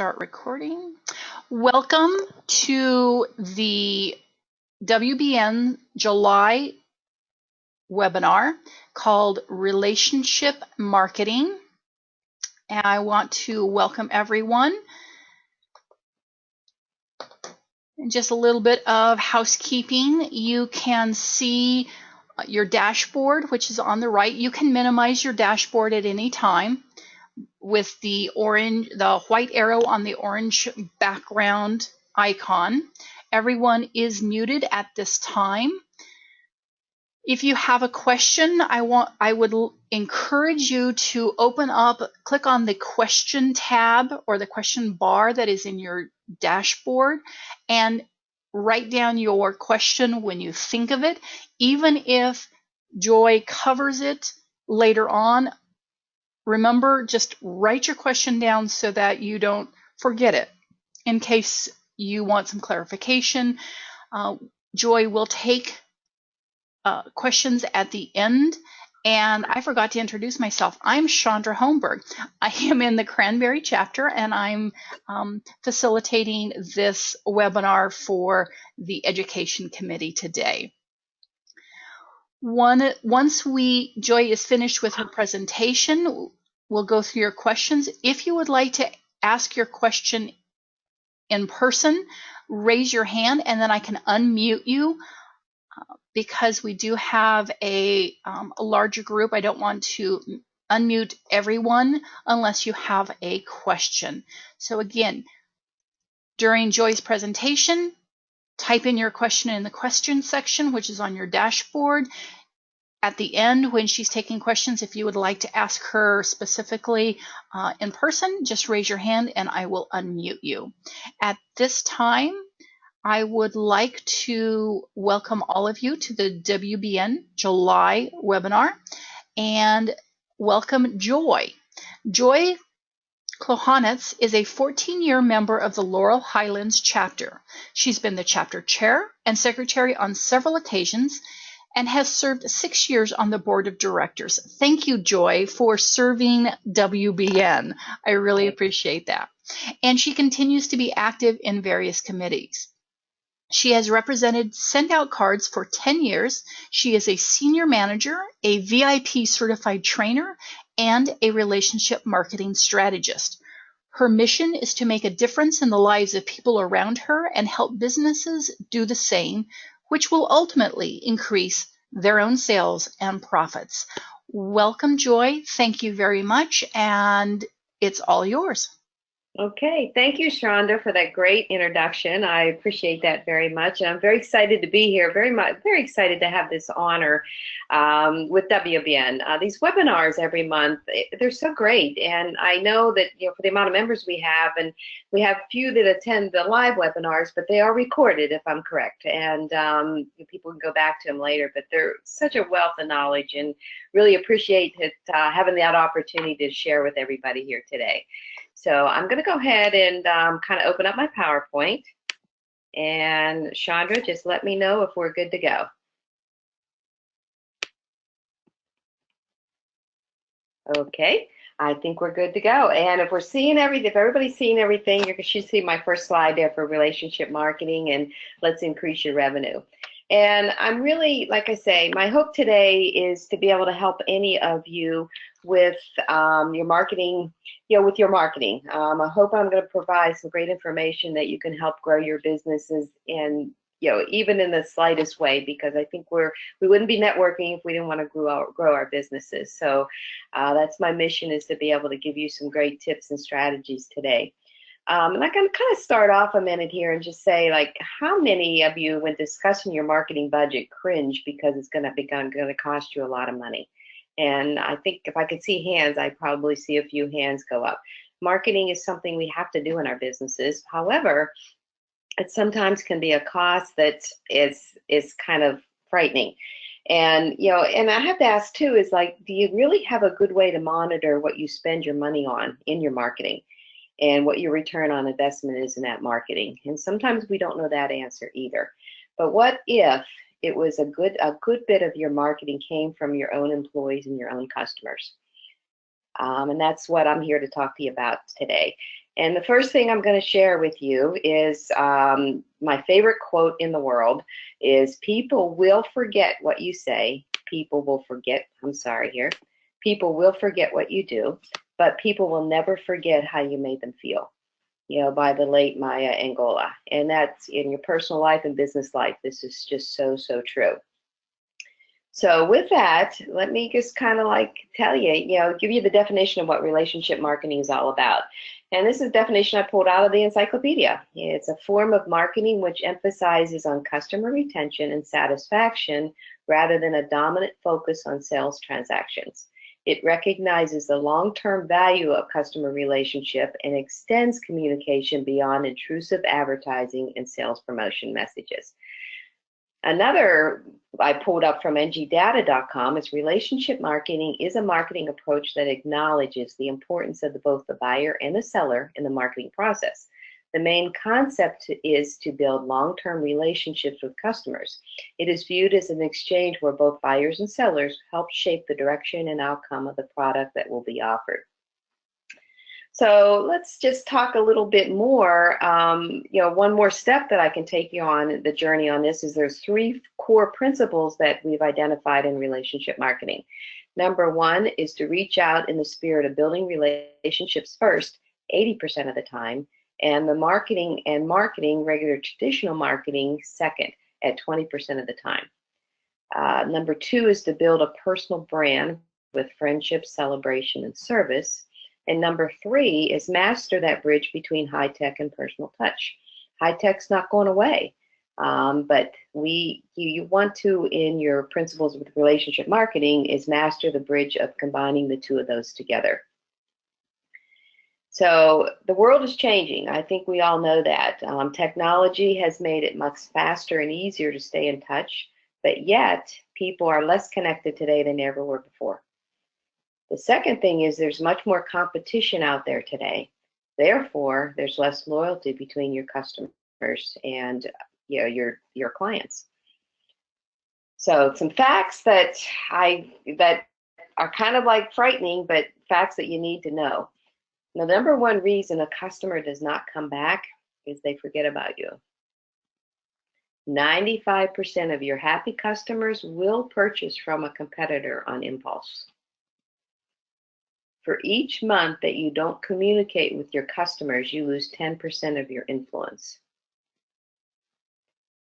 start recording. Welcome to the WBN July webinar called Relationship Marketing. And I want to welcome everyone. And just a little bit of housekeeping. You can see your dashboard, which is on the right. You can minimize your dashboard at any time with the white arrow on the orange background icon. Everyone is muted at this time. If you have a question, I would encourage you to click on the question tab or the question bar that is in your dashboard and write down your question when you think of it. Even if Joy covers it later on, remember, just write your question down so that you don't forget it in case you want some clarification. Joy will take questions at the end. And I forgot to introduce myself. I'm Chandra Holmberg. I am in the Cranberry chapter, and I'm facilitating this webinar for the Education Committee today. Once Joy is finished with her presentation, we'll go through your questions. If you would like to ask your question in person, raise your hand and then I can unmute you. Because we do have a larger group, I don't want to unmute everyone unless you have a question. So again, during Joy's presentation, type in your question in the question section, which is on your dashboard. At the end, when she's taking questions, if you would like to ask her specifically in person, just raise your hand and I will unmute you. At this time, I would like to welcome all of you to the WBN July webinar and welcome Joy. Joy Klohanitz is a 14-year member of the Laurel Highlands chapter. She's been the chapter chair and secretary on several occasions and has served 6 years on the board of directors. Thank you, Joy, for serving WBN. I really appreciate that. And she continues to be active in various committees. She has represented Send Out Cards for 10 years. She is a senior manager, a VIP certified trainer, and a relationship marketing strategist. Her mission is to make a difference in the lives of people around her and help businesses do the same, which will ultimately increase their own sales and profits. Welcome, Joy. Thank you very much, and it's all yours. Okay, thank you, Chandra, for that great introduction. I appreciate that very much. And I'm very excited to be here, very excited to have this honor with WBN. These webinars every month, they're so great. And I know that, for the amount of members we have, and we have few that attend the live webinars, but they are recorded, if I'm correct. And people can go back to them later, but they're such a wealth of knowledge and really appreciate it, having that opportunity to share with everybody here today. So I'm going to go ahead and kind of open up my PowerPoint. And Chandra, just let me know if we're good to go. Okay, I think we're good to go. And if we're seeing if everybody's seeing everything, you should see my first slide there for relationship marketing and let's increase your revenue. And I'm really, like I say, my hope today is to be able to help any of you with your marketing, with your marketing. I hope I'm going to provide some great information that you can help grow your businesses in, even in the slightest way, because I think we wouldn't be networking if we didn't want to grow our businesses. So that's my mission, is to be able to give you some great tips and strategies today. And I'm going to kind of start off a minute here and just say, like, how many of you, when discussing your marketing budget, cringe because it's going to cost you a lot of money? And I think if I could see hands, I'd probably see a few hands go up. Marketing is something we have to do in our businesses. However, it sometimes can be a cost that is kind of frightening. And, and I have to ask too, is like, do you really have a good way to monitor what you spend your money on in your marketing and what your return on investment is in that marketing? And sometimes we don't know that answer either. But what if it was a good bit of your marketing came from your own employees and your own customers? And that's what I'm here to talk to you about today. And the first thing I'm going to share with you is my favorite quote in the world is, people will forget what you say. People will forget, I'm sorry here. People will forget what you do, but people will never forget how you made them feel. You know, by the late Maya Angelou. And that's in your personal life and business life. This is just so, so true. So with that, let me just kind of like tell you, give you the definition of what relationship marketing is all about. And this is a definition I pulled out of the encyclopedia. It's a form of marketing which emphasizes on customer retention and satisfaction rather than a dominant focus on sales transactions. It recognizes the long-term value of customer relationship and extends communication beyond intrusive advertising and sales promotion messages. Another I pulled up from ngdata.com is relationship marketing is a marketing approach that acknowledges the importance of both the buyer and the seller in the marketing process. The main concept is to build long-term relationships with customers. It is viewed as an exchange where both buyers and sellers help shape the direction and outcome of the product that will be offered. So let's just talk a little bit more. One more step that I can take you on the journey on this is there's 3 core principles that we've identified in relationship marketing. Number 1 is to reach out in the spirit of building relationships first, 80% of the time, and the marketing, regular traditional marketing, second, at 20% of the time. Number 2 is to build a personal brand with friendship, celebration, and service. And number 3 is master that bridge between high tech and personal touch. High tech's not going away, but you want to, in your principles with relationship marketing, is master the bridge of combining the 2 of those together. So the world is changing. I think we all know that. Technology has made it much faster and easier to stay in touch, but yet people are less connected today than they ever were before. The second thing is there's much more competition out there today. Therefore, there's less loyalty between your customers and your clients. So some facts that are kind of like frightening, but facts that you need to know. The number 1 reason a customer does not come back is they forget about you. 95% of your happy customers will purchase from a competitor on impulse. For each month that you don't communicate with your customers, you lose 10% of your influence.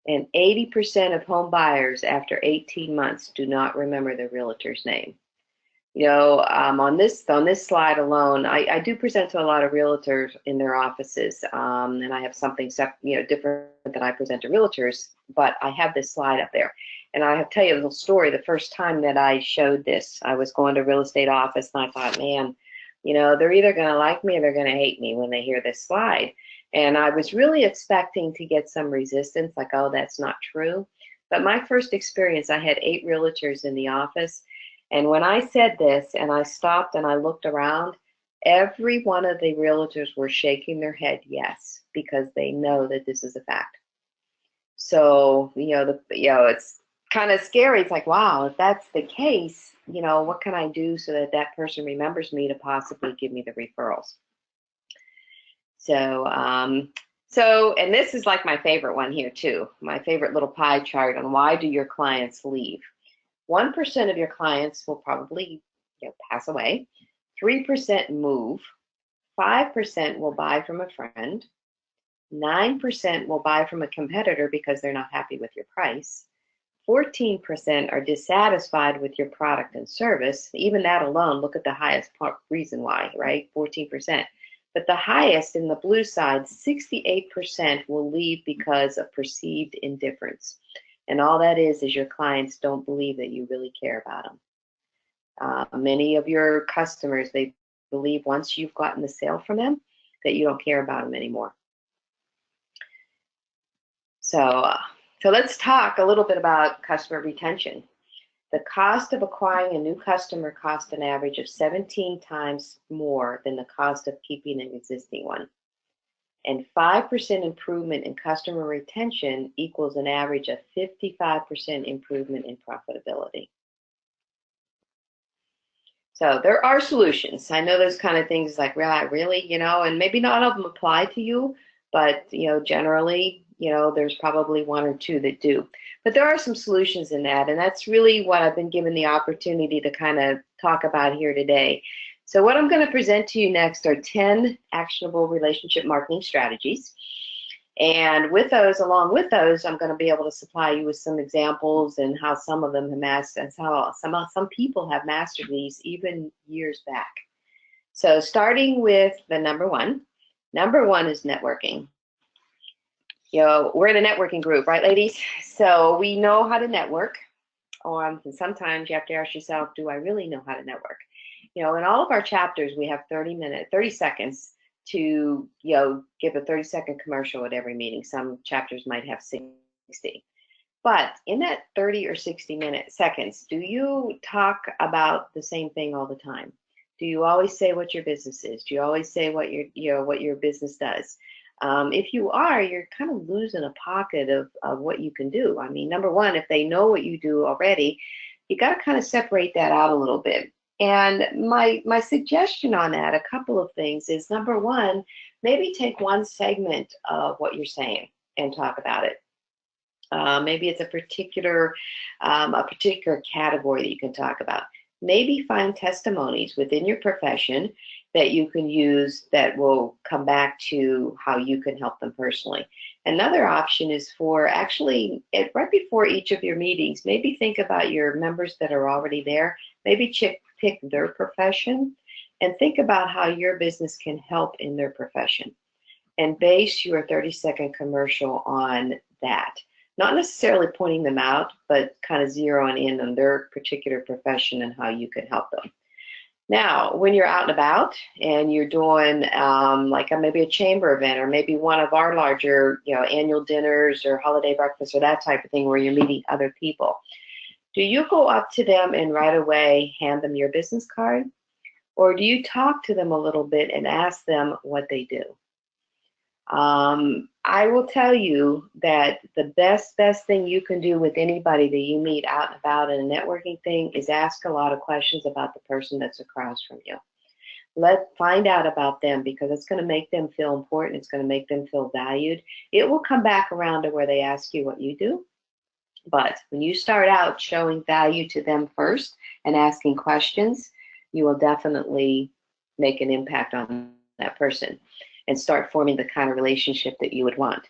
And 80% of home buyers after 18 months do not remember their realtor's name. On this slide alone, I do present to a lot of realtors in their offices, and I have something different that I present to realtors, but I have this slide up there. And I have to tell you a little story. The first time that I showed this, I was going to a real estate office, and I thought, man, they're either going to like me or they're going to hate me when they hear this slide. And I was really expecting to get some resistance, like, oh, that's not true. But my first experience, I had 8 realtors in the office. And when I said this and I stopped and I looked around, every one of the realtors were shaking their head yes, because they know that this is a fact. So, it's kind of scary. It's like, wow, if that's the case, what can I do so that that person remembers me to possibly give me the referrals? So, and this is like my favorite one here too, my favorite little pie chart on why do your clients leave. 1% of your clients will probably pass away. 3% move. 5% will buy from a friend. 9% will buy from a competitor because they're not happy with your price. 14% are dissatisfied with your product and service. Even that alone, look at the highest reason why, right? 14%. But the highest in the blue side, 68% will leave because of perceived indifference. And all that is your clients don't believe that you really care about them. Many of your customers, they believe once you've gotten the sale from them, that you don't care about them anymore. So let's talk a little bit about customer retention. The cost of acquiring a new customer costs an average of 17 times more than the cost of keeping an existing one. And 5% improvement in customer retention equals an average of 55% improvement in profitability. So there are solutions. I know those kind of things like, really, and maybe not all of them apply to you, but, generally, there's probably one or two that do. But there are some solutions in that, and that's really what I've been given the opportunity to kind of talk about here today. So what I'm going to present to you next are 10 actionable relationship marketing strategies. And along with those, I'm going to be able to supply you with some examples and how some of them have mastered, and how some people have mastered these even years back. So starting with the number one is networking. We're in a networking group, right, ladies? So we know how to network. And sometimes you have to ask yourself, do I really know how to network? In all of our chapters, we have 30 seconds to, give a 30-second commercial at every meeting. Some chapters might have 60. But in that 30 or 60 seconds, do you talk about the same thing all the time? Do you always say what your business is? Do you always say what your business does? If you are, you're kind of losing a pocket of what you can do. I mean, number one, if they know what you do already, you got to kind of separate that out a little bit. And my suggestion on that, a couple of things, is number one, maybe take one segment of what you're saying and talk about it. Maybe it's a particular category that you can talk about. Maybe find testimonies within your profession that you can use that will come back to how you can help them personally. Another option is for actually, right before each of your meetings, maybe think about your members that are already there. Maybe pick their profession and think about how your business can help in their profession. And base your 30-second commercial on that. Not necessarily pointing them out, but kind of zeroing in on their particular profession and how you can help them. Now, when you're out and about and you're doing maybe a chamber event, or maybe one of our larger, annual dinners or holiday breakfasts or that type of thing where you're meeting other people, do you go up to them and right away hand them your business card? Or do you talk to them a little bit and ask them what they do? I will tell you that the best thing you can do with anybody that you meet out and about in a networking thing is ask a lot of questions about the person that's across from you. Find out about them, because it's going to make them feel important. It's going to make them feel valued. It will come back around to where they ask you what you do. But when you start out showing value to them first and asking questions, you will definitely make an impact on that person and start forming the kind of relationship that you would want.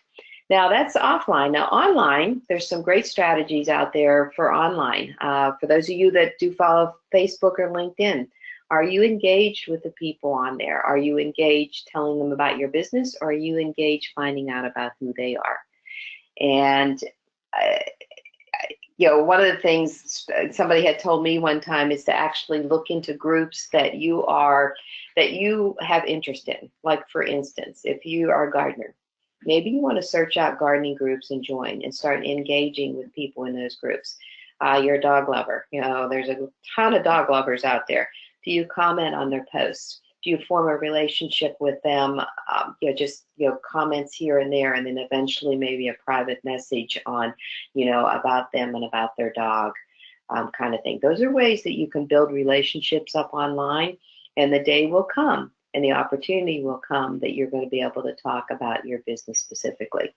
Now, that's offline. Now, online, there's some great strategies out there for online. For those of you that do follow Facebook or LinkedIn, are you engaged with the people on there? Are you engaged telling them about your business, or are you engaged finding out about who they are? And one of the things somebody had told me one time is to actually look into groups that you have interest in. Like, for instance, if you are a gardener, maybe you want to search out gardening groups and join and start engaging with people in those groups. You're a dog lover. There's a ton of dog lovers out there. Do you comment on their posts? Do you form a relationship with them? Comments here and there, and then eventually maybe a private message on, about them and about their dog, kind of thing. Those are ways that you can build relationships up online, and the day will come and the opportunity will come that you're going to be able to talk about your business specifically.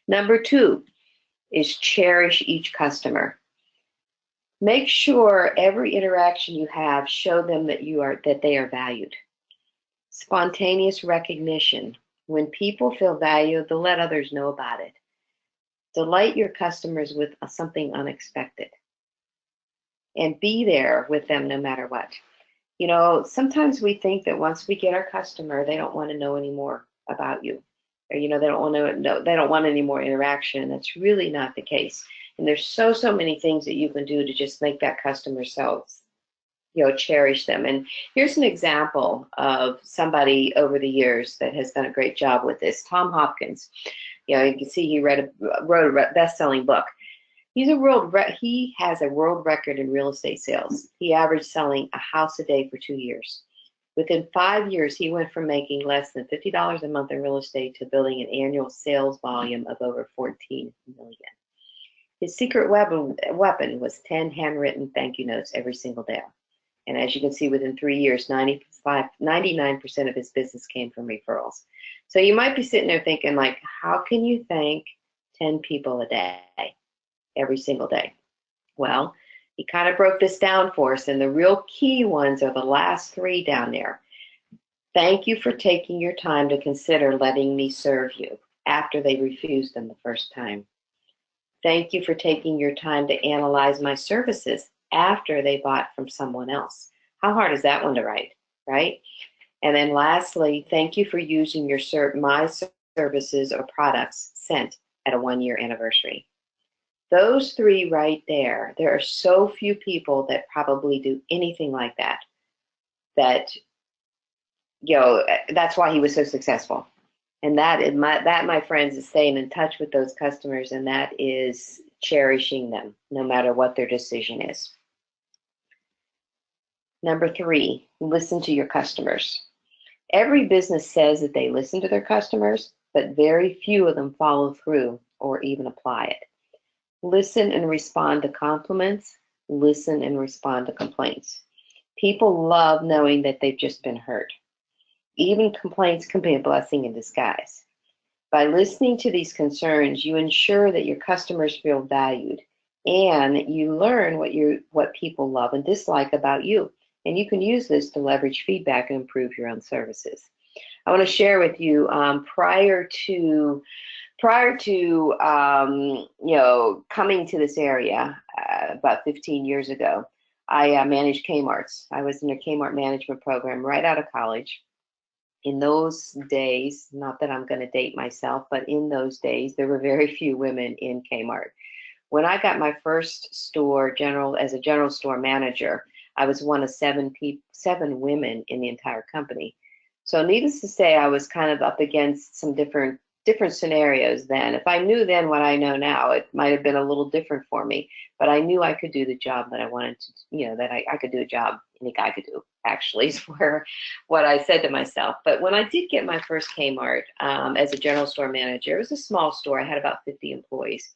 Number 2 is cherish each customer. Make sure every interaction you have, show them that they are valued. Spontaneous recognition. When people feel valued, they'll let others know about it. Delight your customers with something unexpected. And be there with them no matter what. Sometimes we think that once we get our customer, they don't want to know any more about you. Or, they don't want any more interaction. That's really not the case. And there's so many things that you can do to just make that customer cherish them. And here's an example of somebody over the years that has done a great job with this. Tom Hopkins. You can see he wrote a best-selling book. He has a world record in real estate sales. He averaged selling a house a day for 2 years. Within 5 years, he went from making less than $50 a month in real estate to building an annual sales volume of over 14 million. His secret weapon was 10 handwritten thank you notes every single day. And as you can see, within 3 years, 99% of his business came from referrals. So you might be sitting there thinking, like, how can you thank 10 people a day, every single day? Well, he kind of broke this down for us, and the real key ones are the last 3 down there. Thank you for taking your time to consider letting me serve you after they refused them the first time. Thank you for taking your time to analyze my services after they bought from someone else. How hard is that one to write, right? And then lastly, thank you for using my services or products sent at a 1-year anniversary. Those 3 right there, there are so few people that probably do anything like that, that's why he was so successful. And that, my friends, is staying in touch with those customers, and that is cherishing them, no matter what their decision is. Number 3, listen to your customers. Every business says that they listen to their customers, but very few of them follow through or even apply it. Listen and respond to compliments. Listen and respond to complaints. People love knowing that they've just been heard. Even complaints can be a blessing in disguise. By listening to these concerns, you ensure that your customers feel valued, and you learn what people love and dislike about you. And you can use this to leverage feedback and improve your own services. I want to share with you, prior to coming to this area about 15 years ago, I managed Kmart's. I was in a Kmart management program right out of college. In those days, not that I'm going to date myself, but in those days, there were very few women in Kmart. When I got my first store as a general store manager, I was one of 7 women in the entire company. So needless to say, I was kind of up against some different scenarios then. If I knew then what I know now, it might have been a little different for me, but I knew I could do the job that I wanted to, that I could do a job any guy could do, actually, is what I said to myself. But when I did get my first Kmart as a general store manager, it was a small store. I had about 50 employees.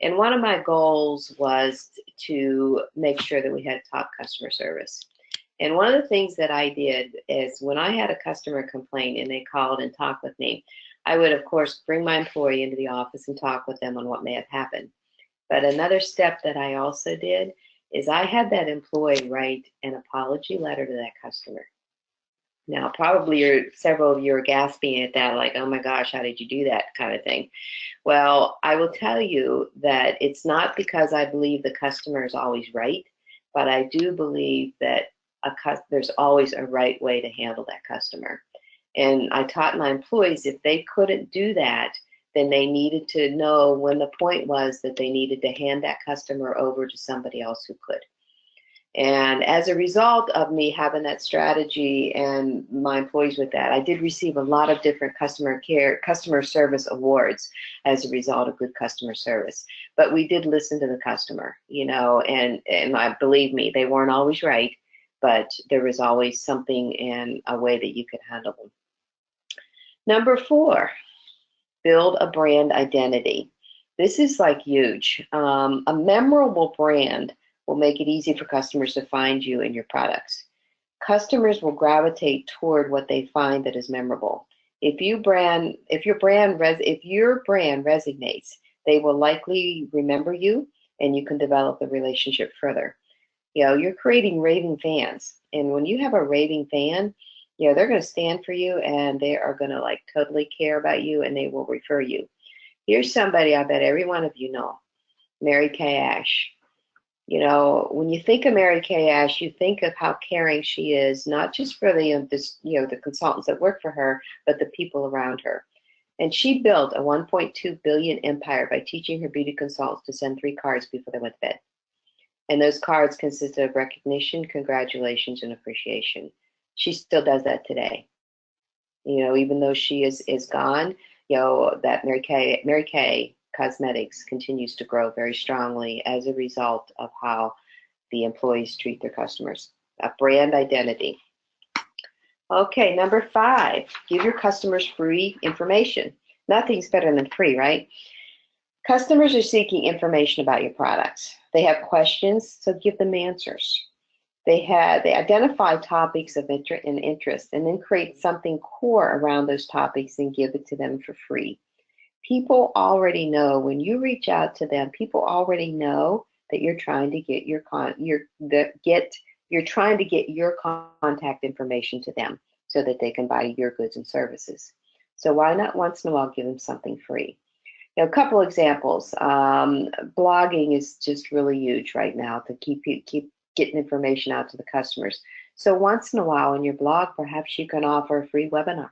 And one of my goals was to make sure that we had top customer service. And one of the things that I did is when I had a customer complaint and they called and talked with me, I would, of course, bring my employee into the office and talk with them on what may have happened. But another step that I also did is I had that employee write an apology letter to that customer. Now, probably several of you are gasping at that, like, oh my gosh, how did you do that kind of thing? Well, I will tell you that it's not because I believe the customer is always right, but I do believe that there's always a right way to handle that customer. And I taught my employees if they couldn't do that, then they needed to know when the point was that they needed to hand that customer over to somebody else who could. And as a result of me having that strategy and my employees with that, I did receive a lot of different customer service awards as a result of good customer service. But we did listen to the customer, and believe me, they weren't always right, but there was always something and a way that you could handle them. Number 4, build a brand identity. This is like huge. A memorable brand will make it easy for customers to find you and your products. Customers will gravitate toward what they find that is memorable. If your brand resonates, they will likely remember you, and you can develop the relationship further. You're creating raving fans, and when you have a raving fan, they're going to stand for you, and they are going to totally care about you, and they will refer you. Here's somebody I bet every one of you know, Mary Kay Ash. When you think of Mary Kay Ash, you think of how caring she is, not just for the consultants that work for her, but the people around her. And she built a $1.2 billion empire by teaching her beauty consultants to send 3 cards before they went to bed. And those cards consisted of recognition, congratulations, and appreciation. She still does that today. Even though she is gone, that Mary Kay Cosmetics continues to grow very strongly as a result of how the employees treat their customers. A brand identity. Okay, number 5, give your customers free information. Nothing's better than free, right? Customers are seeking information about your products. They have questions, so give them answers. They identify topics of interest and then create something core around those topics and give it to them for free. People already know when you reach out to them, people already know that you're trying to get your contact information to them so that they can buy your goods and services. So why not once in a while give them something free? A couple examples. Blogging is just really huge right now to keep getting information out to the customers. So once in a while on your blog, perhaps you can offer a free webinar.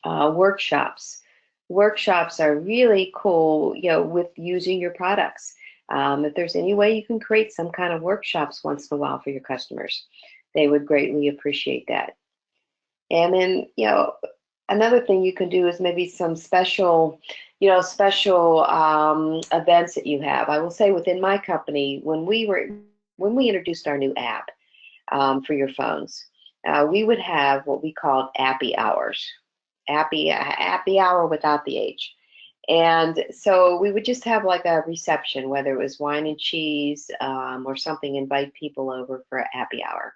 Workshops. Workshops are really cool, with using your products. If there's any way you can create some kind of workshops once in a while for your customers, they would greatly appreciate that. And then, another thing you can do is maybe some special events that you have. I will say within my company, when we introduced our new app for your phones, we would have what we called Appy Hours, Appy Hour without the H. And so we would just have like a reception, whether it was wine and cheese or something, invite people over for an Appy Hour.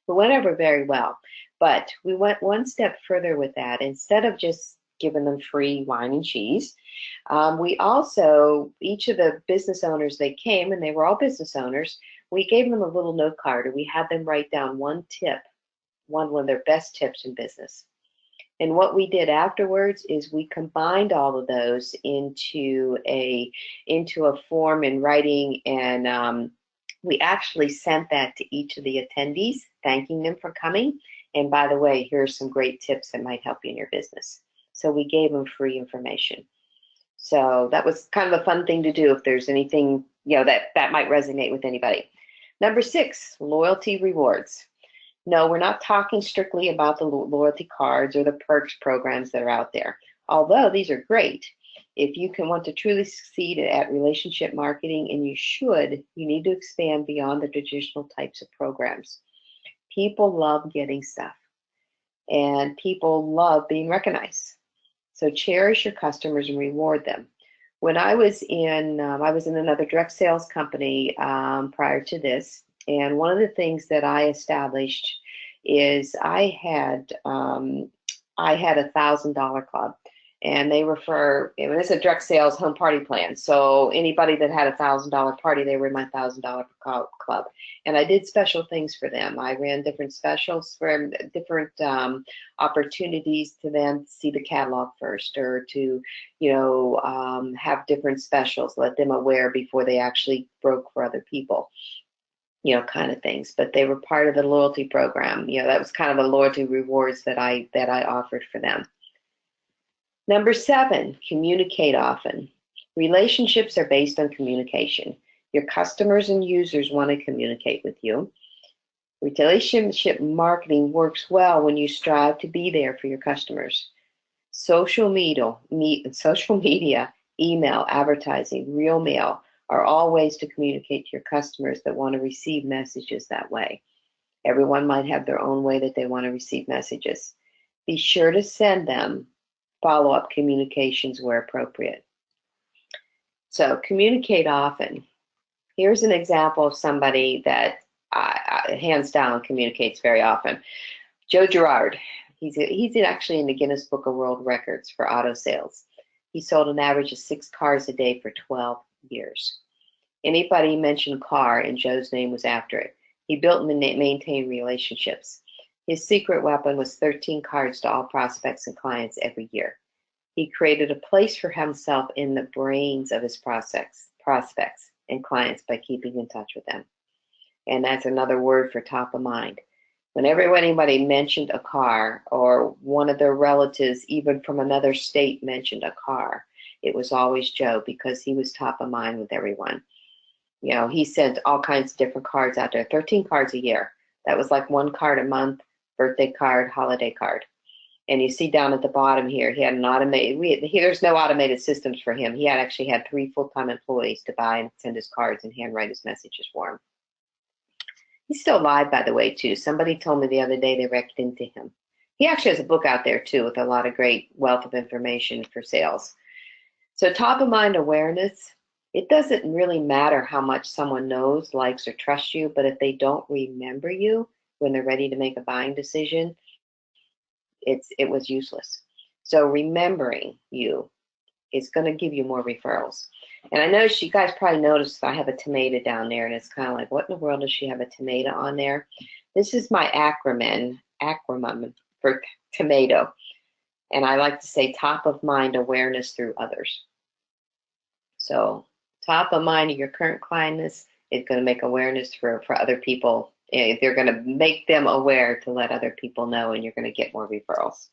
It went over very well. But we went one step further with that. Instead of just giving them free wine and cheese, we also, each of the business owners that came, and they were all business owners, we gave them a little note card, and we had them write down one tip, one of their best tips in business. And what we did afterwards is we combined all of those into a form in writing, and we actually sent that to each of the attendees, thanking them for coming. And by the way, here are some great tips that might help you in your business. So we gave them free information. So that was kind of a fun thing to do if there's anything, that might resonate with anybody. Number 6, loyalty rewards. No, we're not talking strictly about the loyalty cards or the perks programs that are out there, although these are great. If you want to truly succeed at relationship marketing, and you need to expand beyond the traditional types of programs. People love getting stuff, and people love being recognized. So cherish your customers and reward them. When I was in another direct sales company prior to this, and one of the things that I established is I had a $1,000 club, and they refer. It's a direct sales home party plan. So anybody that had a $1,000 party, they were in my $1,000 club, and I did special things for them. I ran different specials for different opportunities to then see the catalog first, or to have different specials, let them aware before they actually broke for other people. Kind of things, but they were part of the loyalty program. That was kind of the loyalty rewards that I offered for them. Number 7, communicate often. Relationships are based on communication. Your customers and users want to communicate with you. Relationship marketing works well when you strive to be there for your customers. Social media, email, advertising, real mail are all ways to communicate to your customers that want to receive messages that way. Everyone might have their own way that they want to receive messages. Be sure to send them follow-up communications where appropriate. So communicate often. Here's an example of somebody that hands down communicates very often. Joe Girard. He's actually in the Guinness Book of World Records for auto sales. He sold an average of 6 cars a day for 12 years. Anybody mentioned car, and Joe's name was after it. He built and maintained relationships. His secret weapon was 13 cards to all prospects and clients every year. He created a place for himself in the brains of his prospects and clients by keeping in touch with them. And that's another word for top of mind. Whenever anybody mentioned a car, or one of their relatives, even from another state, mentioned a car, it was always Joe, because he was top of mind with everyone. He sent all kinds of different cards out there, 13 cards a year. That was like 1 card a month, birthday card, holiday card. And you see down at the bottom here, he had an there's no automated systems for him. He actually had 3 full-time employees to buy and send his cards and handwrite his messages for him. He's still alive, by the way, too. Somebody told me the other day they reckoned into him. He actually has a book out there, too, with a lot of great wealth of information for sales. So top of mind awareness It doesn't really matter how much someone knows, likes, or trusts you, but if they don't remember you when they're ready to make a buying decision, it was useless. So remembering you is going to give you more referrals. And I know you guys probably noticed I have a tomato down there, and it's kind of like, what in the world does she have a tomato on there? This is my acronym for tomato. And I like to say top of mind awareness through others. So top of mind of your current clients is going to make awareness for other people. They're going to make them aware to let other people know, and you're going to get more referrals.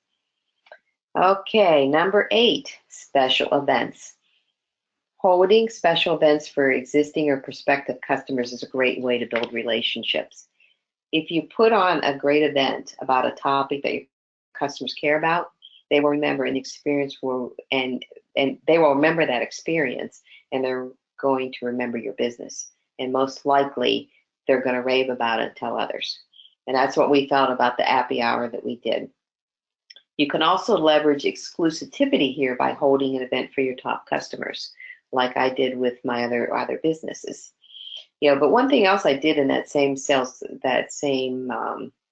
Okay, number 8, special events. Holding special events for existing or prospective customers is a great way to build relationships. If you put on a great event about a topic that your customers care about, they will remember an experience and they will remember that experience, and they're going to remember your business. And most likely, they're going to rave about it and tell others. And that's what we felt about the happy hour that we did. You can also leverage exclusivity here by holding an event for your top customers, like I did with my other businesses. But one thing else I did in that same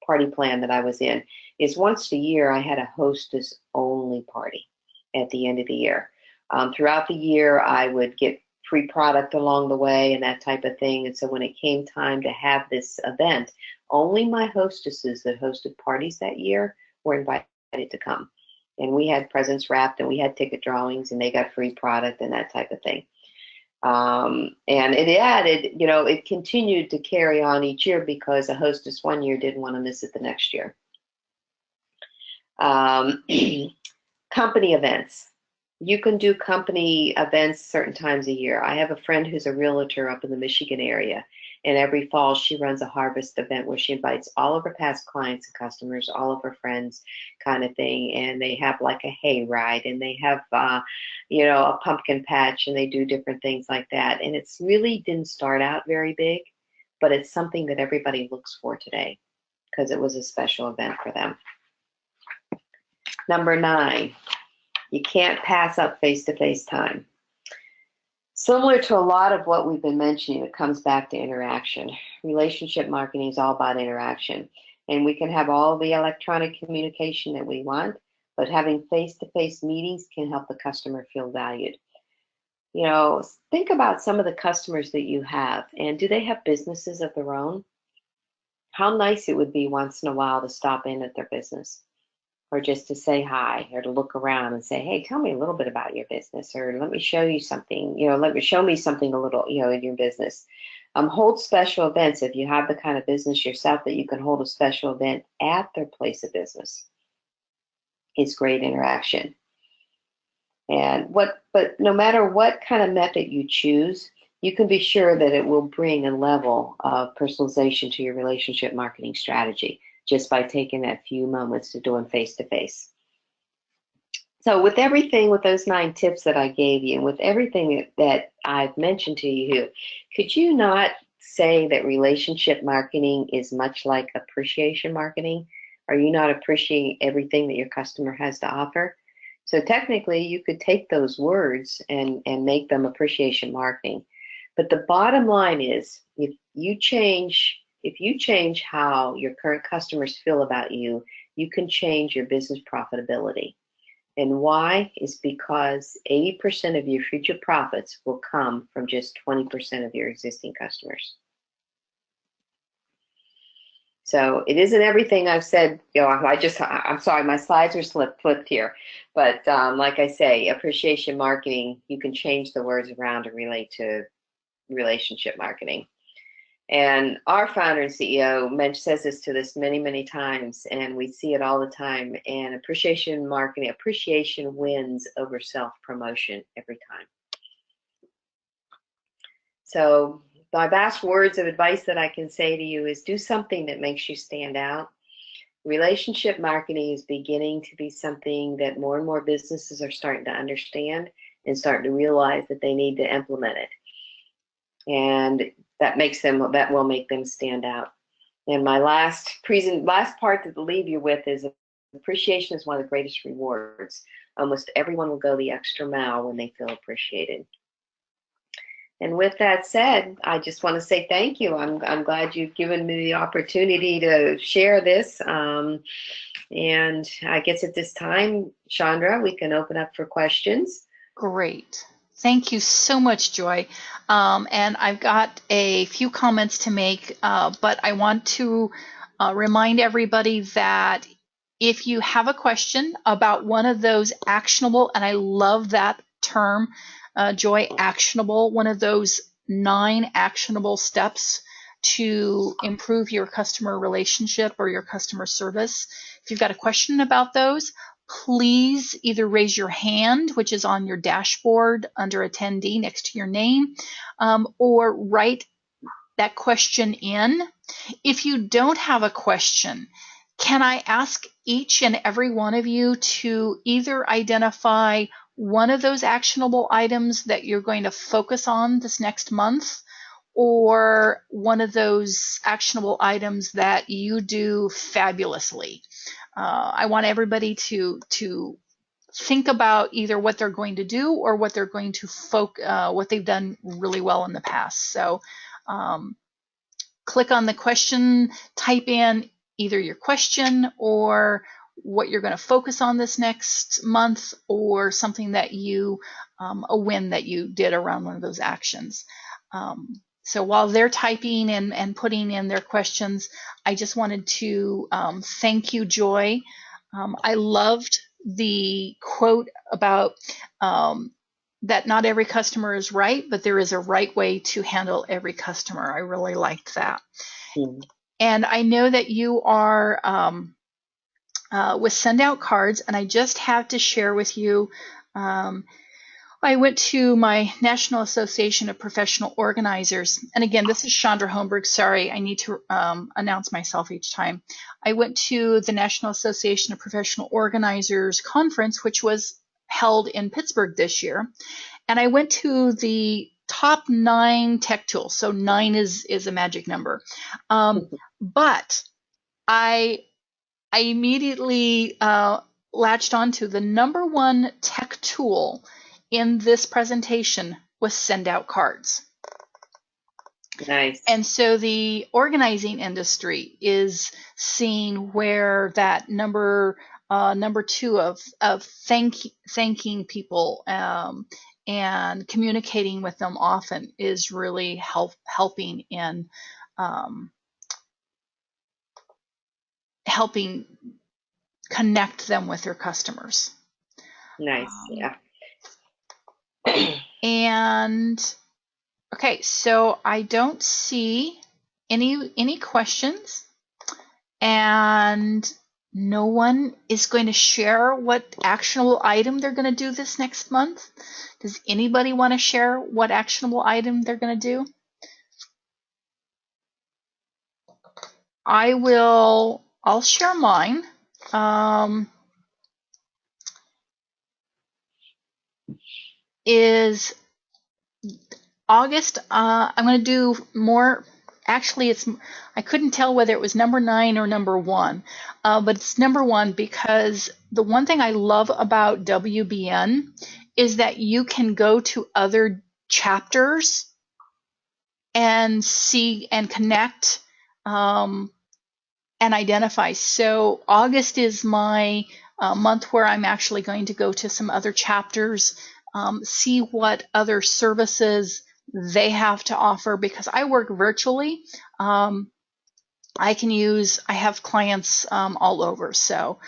party plan that I was in is once a year I had a hostess only party at the end of the year. Throughout the year I would get free product along the way and that type of thing. And so when it came time to have this event, only my hostesses that hosted parties that year were invited to come. And we had presents wrapped and we had ticket drawings and they got free product and that type of thing. And it added, it continued to carry on each year because a hostess one year didn't want to miss it the next year. Company events. You can do company events certain times a year. I have a friend who's a realtor up in the Michigan area, and every fall she runs a harvest event where she invites all of her past clients and customers, all of her friends kind of thing, and they have like a hay ride, and they have a pumpkin patch, and they do different things like that. And it's really didn't start out very big, but it's something that everybody looks for today because it was a special event for them. Number 9, you can't pass up face-to-face time. Similar to a lot of what we've been mentioning, it comes back to interaction. Relationship marketing is all about interaction. And we can have all the electronic communication that we want, but having face-to-face meetings can help the customer feel valued. Think about some of the customers that you have, and do they have businesses of their own? How nice it would be once in a while to stop in at their business, or just to say hi, or to look around and say, hey, tell me a little bit about your business, or let me show you something, show me something a little, in your business. Hold special events. If you have the kind of business yourself that you can hold a special event at their place of business, it's great interaction. But no matter what kind of method you choose, you can be sure that it will bring a level of personalization to your relationship marketing strategy just by taking that few moments to do them face-to-face. So with those 9 tips that I gave you, and with everything that I've mentioned to you, could you not say that relationship marketing is much like appreciation marketing? Are you not appreciating everything that your customer has to offer? So technically, you could take those words and make them appreciation marketing. But the bottom line is, if you change how your current customers feel about you, you can change your business profitability. And why? Is because 80% of your future profits will come from just 20% of your existing customers. So it isn't everything I've said. I'm sorry, my slides are flipped here. But like I say, appreciation marketing, you can change the words around to relate to relationship marketing. And our founder and CEO says this to us many, many times, and we see it all the time. And appreciation marketing, appreciation wins over self-promotion every time. So my last words of advice that I can say to you is do something that makes you stand out. Relationship marketing is beginning to be something that more and more businesses are starting to understand and starting to realize that they need to implement it. And that will make them stand out. And my last part to leave you with is appreciation is one of the greatest rewards. Almost everyone will go the extra mile when they feel appreciated. And with that said, I just want to say thank you. I'm glad you've given me the opportunity to share this. And I guess at this time, Chandra, we can open up for questions. Great. Thank you so much, Joy. And I've got a few comments to make, but I want to remind everybody that if you have a question about one of those actionable, and I love that term, Joy, actionable, one of those 9 actionable steps to improve your customer relationship or your customer service. If you've got a question about those, please either raise your hand, which is on your dashboard under attendee next to your name, or write that question in. If you don't have a question, can I ask each and every one of you to either identify one of those actionable items that you're going to focus on this next month, or one of those actionable items that you do fabulously? I want everybody to think about either what they're going to do or what they're going to what they've done really well in the past. So click on the question, type in either your question or what you're going to focus on this next month, or something that you, a win that you did around one of those actions. So while they're typing and putting in their questions, I just wanted to thank you, Joy. I loved the quote about that not every customer is right, but there is a right way to handle every customer. I really liked that. Mm-hmm. And I know that you are with Send Out Cards, and I just have to share with you, I went to my National Association of Professional Organizers, and again, this is Chandra Holmberg. Sorry, I need to announce myself each time. I went to the National Association of Professional Organizers conference, which was held in Pittsburgh this year, and I went to the top 9 tech tools. So 9 is a magic number, but I immediately latched onto the number 1 tech tool in this presentation was Send Out Cards. Nice. And so the organizing industry is seeing where that number 2 of thanking people and communicating with them often is really helping in helping connect them with their customers. Nice. Yeah. And okay, so I don't see any questions, and no one is going to share what actionable item they're going to do this next month. Does anybody want to share what actionable item they're going to do? I'll share mine. Is August. I'm going to do more. Actually, I couldn't tell whether it was number 9 or number 1, but it's number 1 because the one thing I love about WBN is that you can go to other chapters and see and connect and identify. So August is my month where I'm actually going to go to some other chapters, see what other services they have to offer, because I work virtually. I have clients all over. So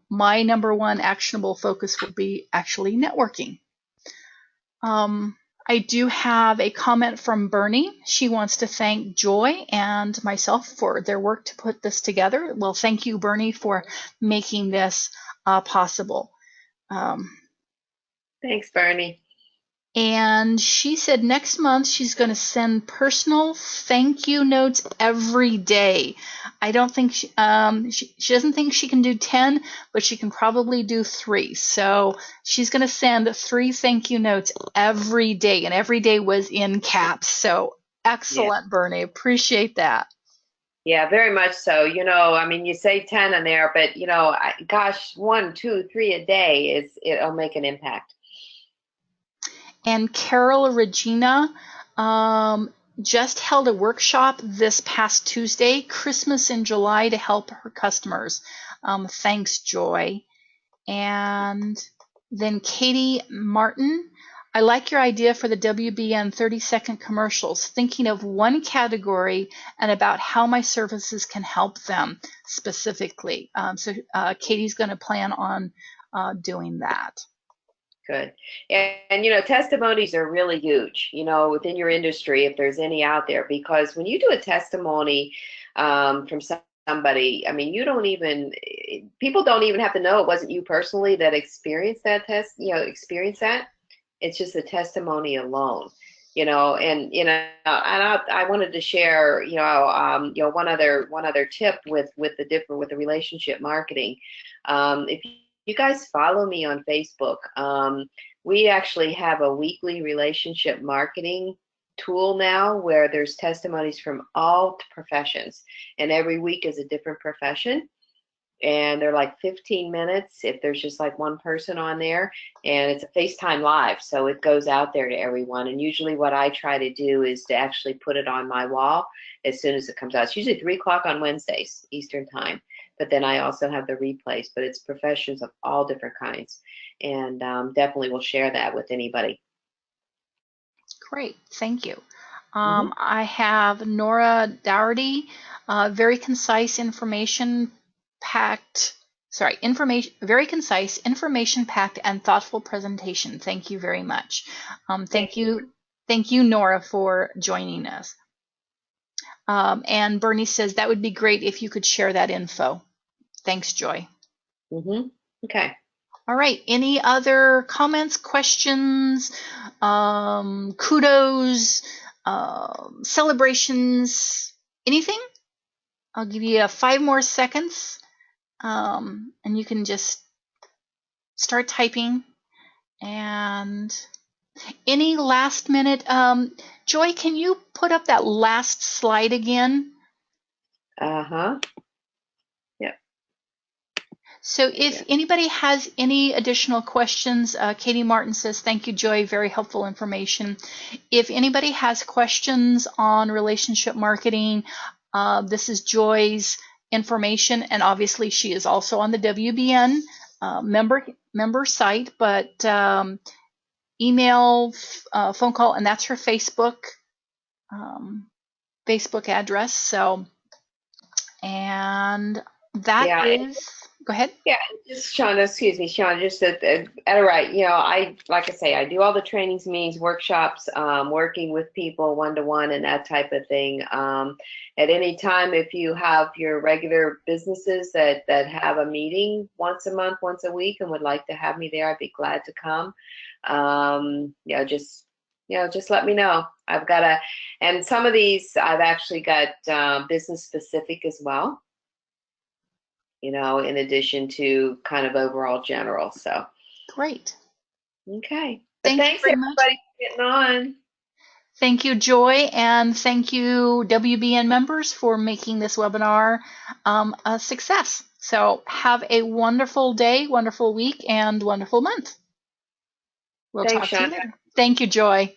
my number 1 actionable focus would be actually networking. I do have a comment from Bernie. She wants to thank Joy and myself for their work to put this together. Well, thank you, Bernie, for making this possible. Thanks, Bernie. And she said next month she's going to send personal thank you notes every day. I don't think she doesn't think she can do 10, but she can probably do 3. So she's going to send 3 thank you notes every day, and every day was in caps. So excellent, yeah. Bernie, appreciate that. Yeah, very much so. I mean, you say 10 in there, but gosh, 1, 2, 3 a day it'll make an impact. And Carol Regina just held a workshop this past Tuesday, Christmas in July, to help her customers. Thanks, Joy. And then Katie Martin, I like your idea for the WBN 30-second commercials, thinking of one category and about how my services can help them specifically. So Katie's going to plan on doing that. Good. And, testimonies are really huge, within your industry, if there's any out there, because when you do a testimony from somebody, I mean, people don't even have to know it wasn't you personally that experienced that experienced that. It's just a testimony alone, and, I wanted to share, one other tip with the relationship marketing. If you guys follow me on Facebook, we actually have a weekly relationship marketing tool now where there's testimonies from all professions, and every week is a different profession, and they're like 15 minutes if there's just like one person on there, and it's a FaceTime live, so it goes out there to everyone. And usually what I try to do is to actually put it on my wall as soon as it comes out. It's usually 3 o'clock on Wednesdays Eastern time, but then I also have the replays, but it's professions of all different kinds, and definitely will share that with anybody. Great, thank you. I have Nora Dougherty, very concise, information-packed, and thoughtful presentation. Thank you very much. Thank you, Nora, for joining us. And Bernie says that would be great if you could share that info. Thanks, Joy. Okay. All right. Any other comments, questions, kudos, celebrations, anything? I'll give you 5 more seconds, and you can just start typing. And any last minute, Joy, can you put up that last slide again? Yep. So if anybody has any additional questions, Katie Martin says, thank you, Joy, very helpful information. If anybody has questions on relationship marketing, this is Joy's information, and obviously she is also on the WBN member site, but email, phone call, and that's her Facebook address. So, and that is. Go ahead. Yeah, just Shauna, excuse me, Shauna, just at right, like I say, I do all the trainings, meetings, workshops, working with people one-to-one and that type of thing. At any time, if you have your regular businesses that have a meeting once a month, once a week, and would like to have me there, I'd be glad to come. Just let me know. And some of these I've actually got business specific as well, in addition to kind of overall general. So great. Okay. Thanks very everybody much for getting on. Thank you, Joy, and thank you, WBN members, for making this webinar a success. So have a wonderful day, wonderful week, and wonderful month. We'll talk to you later. Thank you, Joy.